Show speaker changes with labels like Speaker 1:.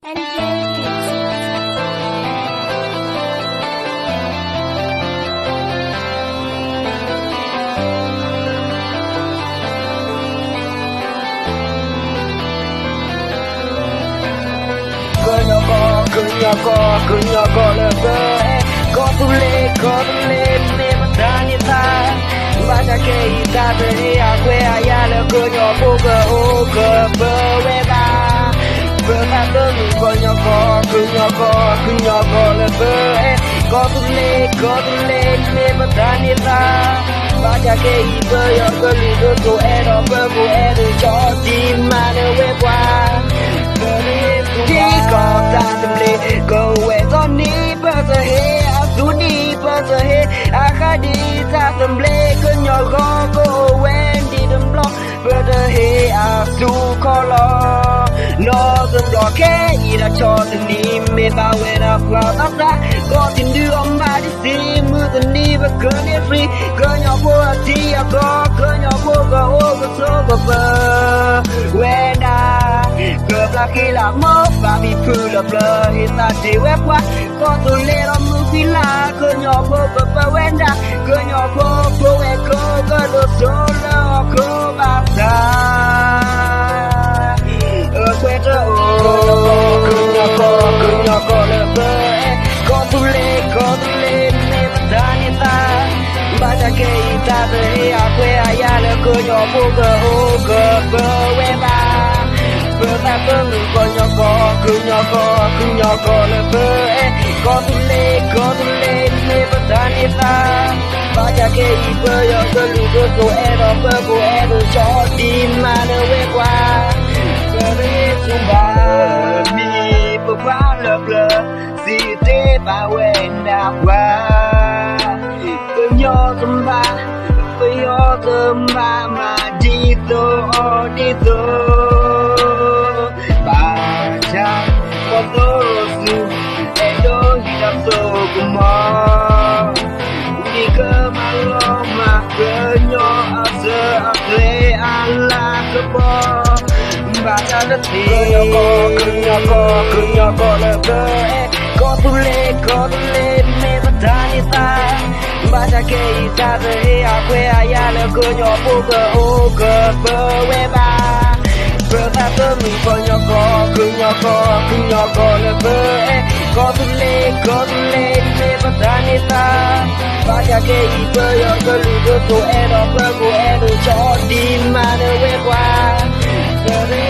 Speaker 1: And J
Speaker 2: Kunyo lebe Ko tule ne matani ta Baca ke ita beri akwe ayale kunyo buka uke bewe Berkata lu kunyo lebe Ko tule ne matani ta Baca ke ita yo kelidu tu edo bebu edo cho di mana wewa Đi có ta tâm lý Go away do ni bơ giờ hê Du ni bơ giờ hê Khá đi ta tâm lý Cứ nhỏ gó go away Đi đâm lọ bơ giờ hê Du khó lo Nó dần đỏ khé Ý đã cho tình đi Mê bao quên áp vào tóc ra Có tình đưa ông bà đi xì Mưa tình đi và cơ nê free Cơ nhỏ vô à tí à có Cơ nhỏ vô gà ô gà số gà bơ Quên à Cơ là khi là mốc và bị phư lập lờ Hiện ta chỉ web quá Có tù lê đó mưu phí là Cơ nhỏ vô bờ bờ quen ra Cơ nhỏ vô e cơ đồ số lỡ cơ bà ta Quê trở Cơ nhỏ lỡ bờ Có tù lê Nê bà ta nê ta Bà cha kê ta bê à quê à ya lỡ cơ nhỏ vô gờ bờ quê bà Berta perlu kunyo lebe Ko tule ne petani ta Baca ke ibe yo keludu tu edo bebu edo cho di mana wewa Beri sumba mi bewa leble Si te ba wenda wa Kunyo sumba ma di to Kotosu Edo hidup sokuma Di kemaloma Kenyo ase akle ala kebo Baca leti Kunyo lebe Ko tule me matani ta Baca ke ita behe akwe ayale Kenyo buka uke bewe ba Berkata lu kunyo lebe Ko tule ne petani ta Baca ke ibe yo keludu tu edo bebu edo cho di mana wewa Beri